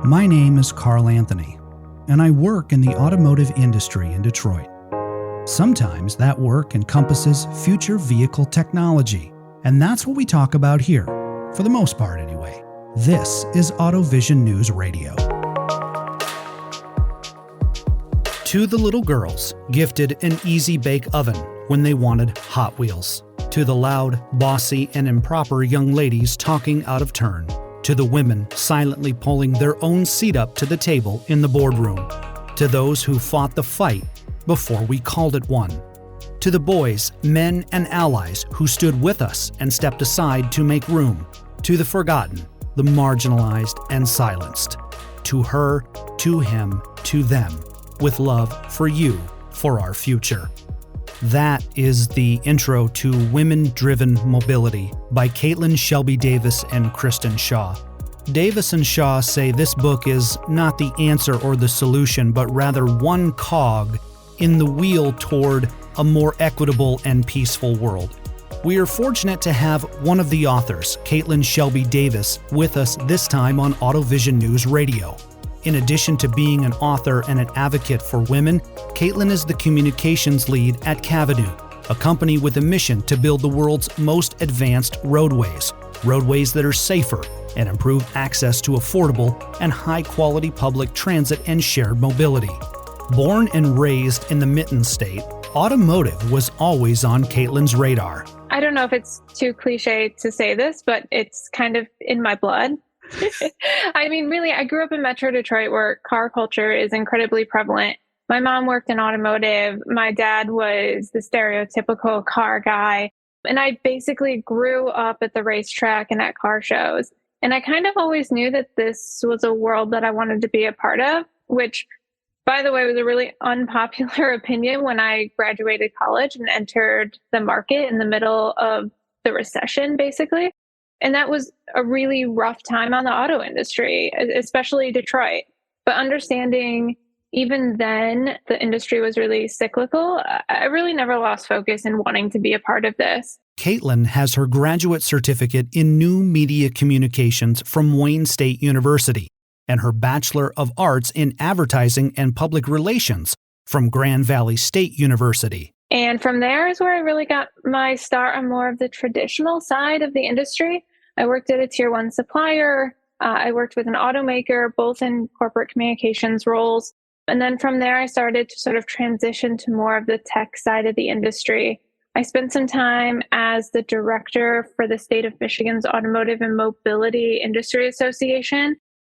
My name is Carl Anthony, and I work in the automotive industry in Detroit. Sometimes that work encompasses future vehicle technology, and that's what we talk about here, for the most part anyway. This is AutoVision News Radio. To the little girls gifted an easy bake oven when they wanted Hot Wheels. To the loud, bossy, and improper young ladies talking out of turn. To the women silently pulling their own seat up to the table in the boardroom. To those who fought the fight before we called it one. To the boys, men, and allies who stood with us and stepped aside to make room. To the forgotten, the marginalized, and silenced. To her, to him, to them, with love for you, for our future. That is the intro to Women-Driven Mobility by Katelyn Shelby Davis and Kristen Shaw. Davis and Shaw say this book is not the answer or the solution, but rather one cog in the wheel toward a more equitable and peaceful world. We are fortunate to have one of the authors, Katelyn Shelby Davis, with us this time on AutoVision News Radio. In addition to being an author and an advocate for women, Katelyn is the communications lead at Cavnue, a company with a mission to build the world's most advanced roadways that are safer and improve access to affordable and high-quality public transit and shared mobility. Born and raised in the Mitten State, automotive was always on Katelyn's radar. I don't know if it's too cliche to say this, but it's kind of in my blood. I mean, really, I grew up in Metro Detroit where car culture is incredibly prevalent. My mom worked in automotive. My dad was the stereotypical car guy. And I basically grew up at the racetrack and at car shows. And I kind of always knew that this was a world that I wanted to be a part of, which, by the way, was a really unpopular opinion when I graduated college and entered the market in the middle of the recession, basically. And that was a really rough time on the auto industry, especially Detroit. But understanding even then the industry was really cyclical, I really never lost focus in wanting to be a part of this. Katelyn has her graduate certificate in New Media Communications from Wayne State University and her Bachelor of Arts in Advertising and Public Relations from Grand Valley State University. And from there is where I really got my start on more of the traditional side of the industry. I worked at a tier 1 supplier. I worked with an automaker, both in corporate communications roles. And then from there, I started to sort of transition to more of the tech side of the industry. I spent some time as the director for the state of Michigan's Automotive and Mobility Industry Association,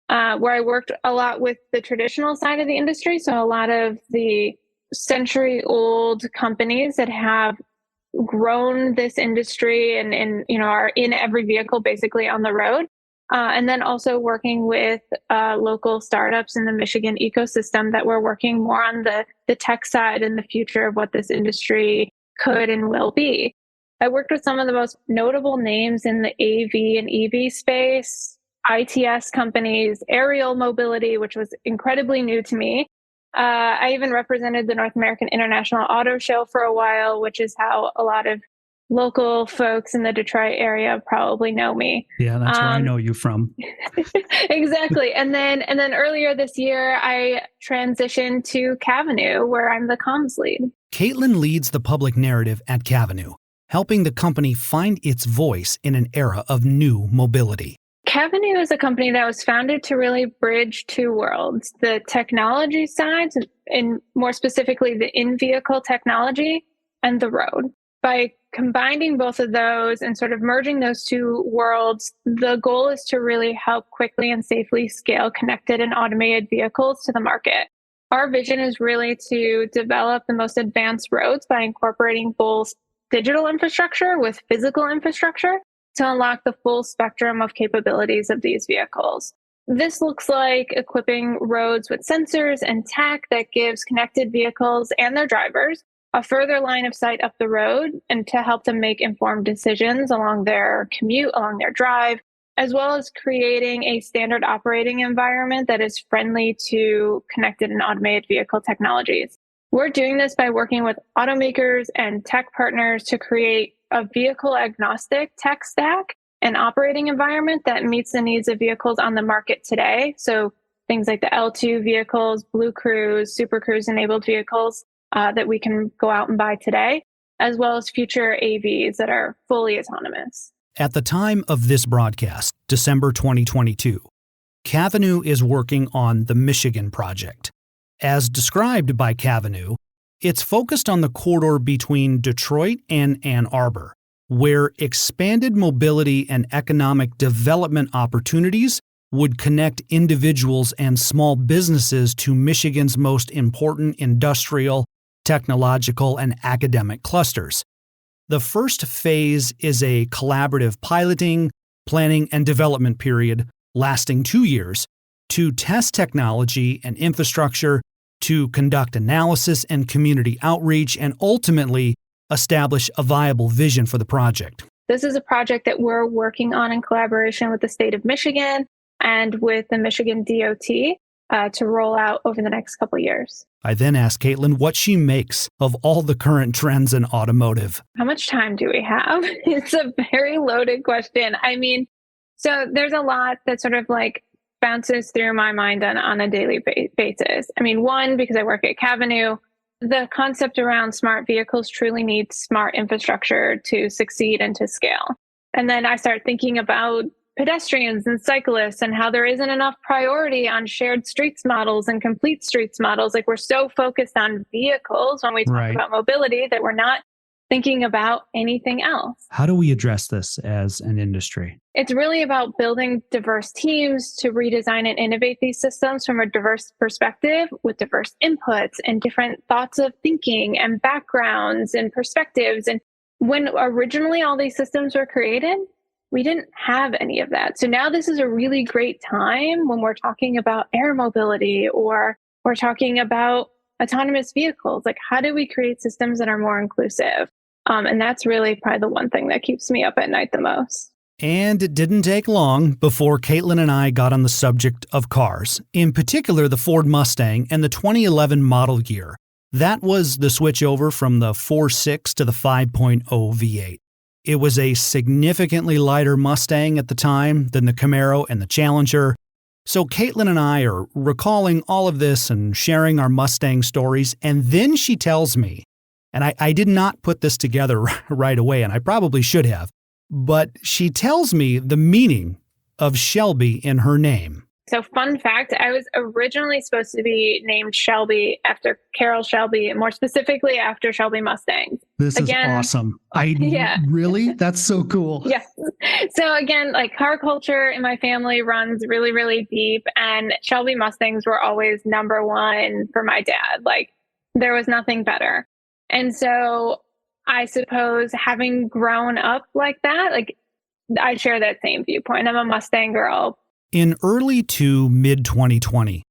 where I worked a lot with the traditional side of the industry. So a lot of the century-old companies that have grown this industry and are in every vehicle basically on the road. And then also working with local startups in the Michigan ecosystem that were working more on the tech side and the future of what this industry could and will be. I worked with some of the most notable names in the AV and EV space, ITS companies, aerial mobility, which was incredibly new to me. I even represented the North American International Auto Show for a while, which is how a lot of local folks in the Detroit area probably know me. Yeah, that's where I know you from. Exactly. And then earlier this year, I transitioned to Cavnue, where I'm the comms lead. Katelyn leads the public narrative at Cavnue, helping the company find its voice in an era of new mobility. Cavnue is a company that was founded to really bridge two worlds, the technology side, and more specifically the in-vehicle technology, and the road. By combining both of those and sort of merging those two worlds, the goal is to really help quickly and safely scale connected and automated vehicles to the market. Our vision is really to develop the most advanced roads by incorporating both digital infrastructure with physical infrastructure to unlock the full spectrum of capabilities of these vehicles. This looks like equipping roads with sensors and tech that gives connected vehicles and their drivers a further line of sight up the road and to help them make informed decisions along their commute, along their drive, as well as creating a standard operating environment that is friendly to connected and automated vehicle technologies. We're doing this by working with automakers and tech partners to create a vehicle agnostic tech stack and operating environment that meets the needs of vehicles on the market today. So things like the L2 vehicles, Blue Cruise, Super Cruise enabled vehicles that we can go out and buy today, as well as future AVs that are fully autonomous. At the time of this broadcast, December 2022, Cavnue is working on the Michigan project. As described by Cavnue, it's focused on the corridor between Detroit and Ann Arbor, where expanded mobility and economic development opportunities would connect individuals and small businesses to Michigan's most important industrial, technological, and academic clusters. The first phase is a collaborative piloting, planning, and development period lasting 2 years to test technology and infrastructure, to conduct analysis and community outreach, and ultimately establish a viable vision for the project. This is a project that we're working on in collaboration with the state of Michigan and with the Michigan DOT to roll out over the next couple of years. I then asked Katelyn what she makes of all the current trends in automotive. How much time do we have? It's a very loaded question. I mean, so there's a lot that sort of like bounces through my mind on a daily basis. I mean, one, because I work at Cavnue, the concept around smart vehicles truly needs smart infrastructure to succeed and to scale. And then I start thinking about pedestrians and cyclists and how there isn't enough priority on shared streets models and complete streets models. Like, we're so focused on vehicles when we talk about mobility that we're not thinking about anything else. How do we address this as an industry? It's really about building diverse teams to redesign and innovate these systems from a diverse perspective with diverse inputs and different thoughts of thinking and backgrounds and perspectives. And when originally all these systems were created, we didn't have any of that. So now this is a really great time when we're talking about air mobility or we're talking about autonomous vehicles. Like, how do we create systems that are more inclusive? And that's really probably the one thing that keeps me up at night the most. And it didn't take long before Katelyn and I got on the subject of cars, in particular the Ford Mustang and the 2011 model year. That was the switch over from the 4.6 to the 5.0 V8. It was a significantly lighter Mustang at the time than the Camaro and the Challenger. So Katelyn and I are recalling all of this and sharing our Mustang stories, and then she tells me, and I did not put this together right away, and I probably should have, but she tells me the meaning of Shelby in her name. So fun fact, I was originally supposed to be named Shelby after Carroll Shelby, more specifically after Shelby Mustangs. This is awesome. Really? That's so cool. Yeah. So again, like, car culture in my family runs really, really deep, and Shelby Mustangs were always number one for my dad. Like, there was nothing better. And so I suppose having grown up like that, like, I share that same viewpoint. I'm a Mustang girl. In early to mid-2020,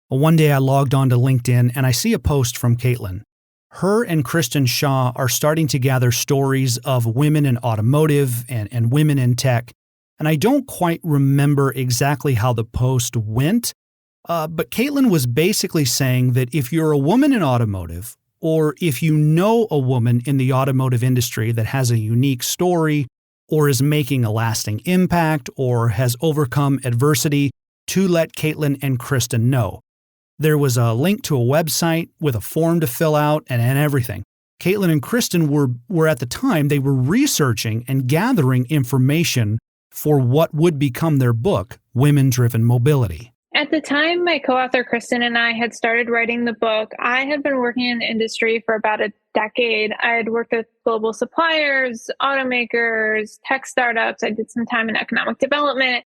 one day I logged onto LinkedIn and I see a post from Katelyn. Her and Kristen Shaw are starting to gather stories of women in automotive and women in tech, and I don't quite remember exactly how the post went, but Katelyn was basically saying that if you're a woman in automotive, or if you know a woman in the automotive industry that has a unique story, or is making a lasting impact, or has overcome adversity, to let Katelyn and Kristen know. There was a link to a website with a form to fill out and everything. Katelyn and Kristen were at the time, they were researching and gathering information for what would become their book, Women-Driven Mobility. At the time, my co-author Kristen and I had started writing the book, I had been working in the industry for about a decade. I had worked with global suppliers, automakers, tech startups. I did some time in economic development.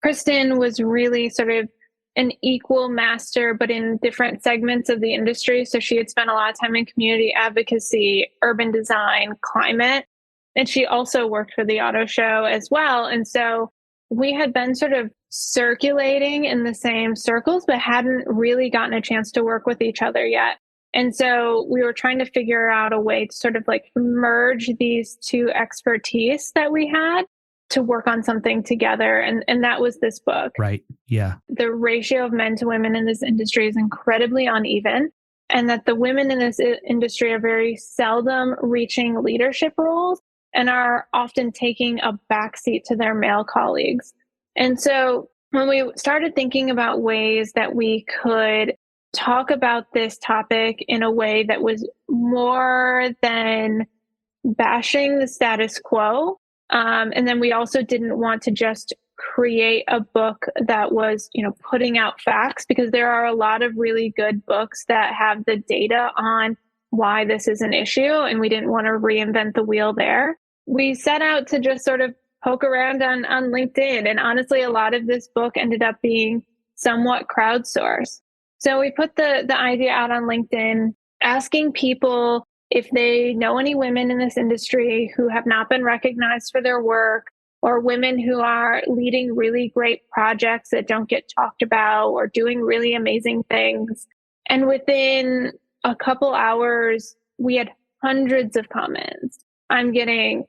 Kristen was really sort of an equal master, but in different segments of the industry. So she had spent a lot of time in community advocacy, urban design, climate, and she also worked for the auto show as well. And so we had been sort of circulating in the same circles, but hadn't really gotten a chance to work with each other yet. And so we were trying to figure out a way to sort of like merge these two expertise that we had to work on something together. And that was this book. Right. Yeah. The ratio of men to women in this industry is incredibly uneven, and that the women in this industry are very seldom reaching leadership roles and are often taking a backseat to their male colleagues. And so when we started thinking about ways that we could talk about this topic in a way that was more than bashing the status quo. And then we also didn't want to just create a book that was, putting out facts, because there are a lot of really good books that have the data on why this is an issue, and we didn't want to reinvent the wheel there. We set out to just sort of poke around on LinkedIn. And honestly, a lot of this book ended up being somewhat crowdsourced. So we put the idea out on LinkedIn, asking people if they know any women in this industry who have not been recognized for their work, or women who are leading really great projects that don't get talked about, or doing really amazing things. And within a couple hours, we had hundreds of comments. I'm getting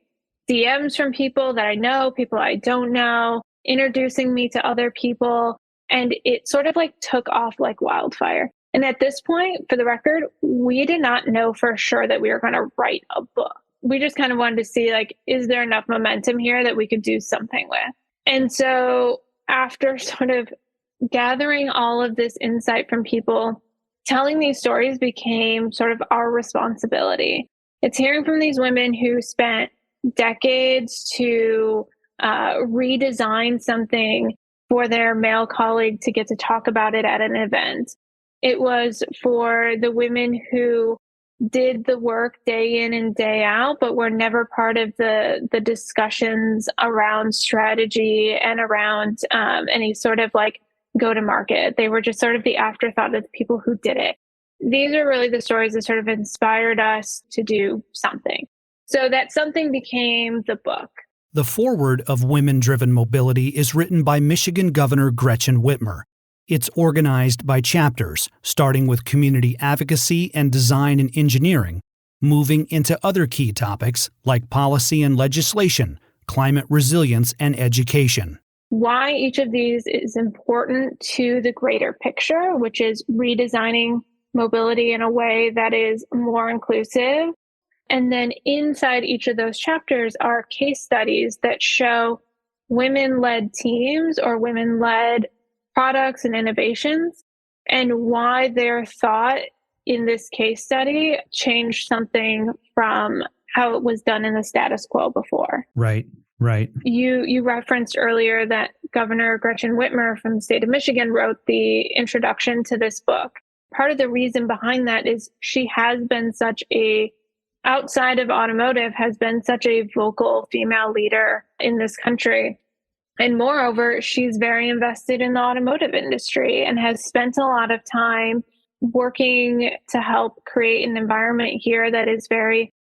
DMs from people that I know, people I don't know, introducing me to other people. And it sort of took off like wildfire. And at this point, for the record, we did not know for sure that we were going to write a book. We just kind of wanted to see, is there enough momentum here that we could do something with? And so after sort of gathering all of this insight from people, telling these stories became sort of our responsibility. It's hearing from these women who spent decades to redesign something for their male colleague to get to talk about it at an event. It was for the women who did the work day in and day out, but were never part of the discussions around strategy and around any sort of go to market. They were just sort of the afterthought of the people who did it. These are really the stories that sort of inspired us to do something. So that something became the book. The foreword of Women-Driven Mobility is written by Michigan Governor Gretchen Whitmer. It's organized by chapters, starting with community advocacy and design and engineering, moving into other key topics like policy and legislation, climate resilience, and education. Why each of these is important to the greater picture, which is redesigning mobility in a way that is more inclusive. And then inside each of those chapters are case studies that show women-led teams or women-led products and innovations, and why their thought in this case study changed something from how it was done in the status quo before. Right. You referenced earlier that Governor Gretchen Whitmer from the state of Michigan wrote the introduction to this book. Part of the reason behind that is she has been outside of automotive, has been such a vocal female leader in this country. And moreover, she's very invested in the automotive industry and has spent a lot of time working to help create an environment here that is very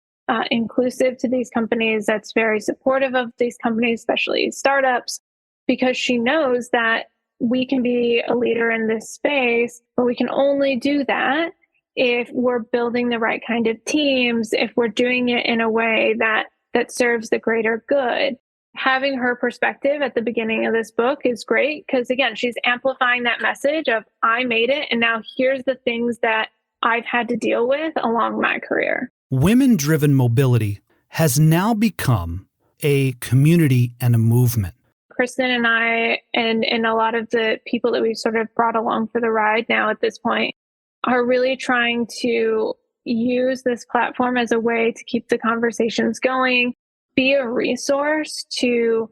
inclusive to these companies, that's very supportive of these companies, especially startups, because she knows that we can be a leader in this space, but we can only do that if we're building the right kind of teams, if we're doing it in a way that serves the greater good. Having her perspective at the beginning of this book is great because, again, she's amplifying that message of I made it, and now here's the things that I've had to deal with along my career. Women-driven mobility has now become a community and a movement. Kristen and I and a lot of the people that we've sort of brought along for the ride now at this point are really trying to use this platform as a way to keep the conversations going, be a resource to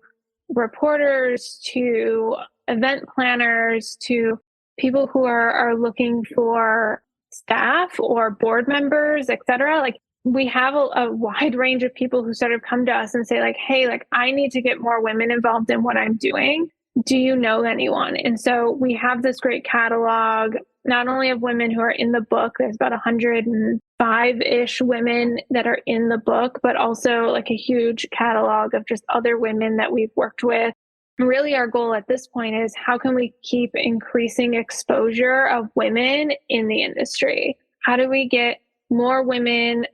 reporters, to event planners, to people who are looking for staff or board members, et cetera. We have a wide range of people who sort of come to us and say hey, I need to get more women involved in what I'm doing. Do you know anyone? And so we have this great catalog, not only of women who are in the book, there's about 105-ish women that are in the book, but also a huge catalog of just other women that we've worked with. And really our goal at this point is how can we keep increasing exposure of women in the industry? How do we get more women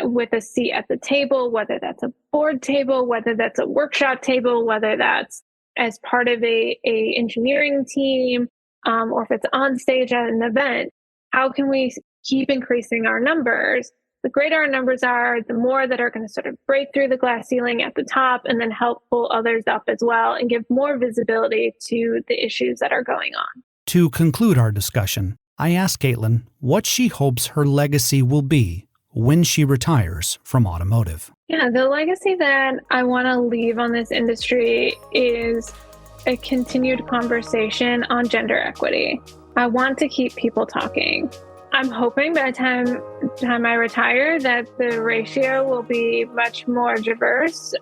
with a seat at the table, whether that's a board table, whether that's a workshop table, whether that's as part of a engineering team, or if it's on stage at an event? How can we keep increasing our numbers the greater our numbers are, the more that are going to sort of break through the glass ceiling at the top and then help pull others up as well and give more visibility to the issues that are going on. To conclude our discussion, I asked Katelyn what she hopes her legacy will be when she retires from automotive. Yeah, the legacy that I want to leave on this industry is a continued conversation on gender equity. I want to keep people talking. I'm hoping by the time I retire that the ratio will be much more diverse.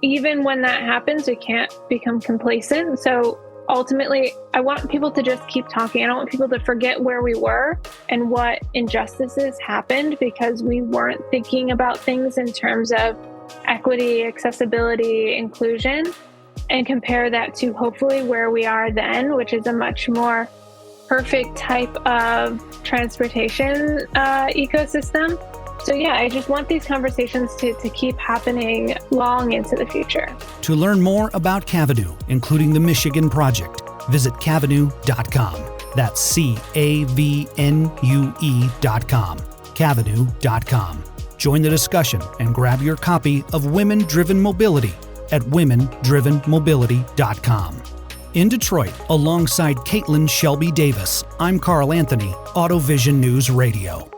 Even when that happens, we can't become complacent. So ultimately, I want people to just keep talking. I don't want people to forget where we were and what injustices happened because we weren't thinking about things in terms of equity, accessibility, inclusion, and compare that to hopefully where we are then, which is a much more perfect type of transportation ecosystem. So yeah, I just want these conversations to keep happening long into the future. To learn more about Cavnue, including the Michigan Project, visit Cavnue.com. That's Cavnue.com. Cavnue.com. Join the discussion and grab your copy of Women Driven Mobility at womendrivenmobility.com. In Detroit, alongside Katelyn Shelby Davis, I'm Carl Anthony, AutoVision News Radio.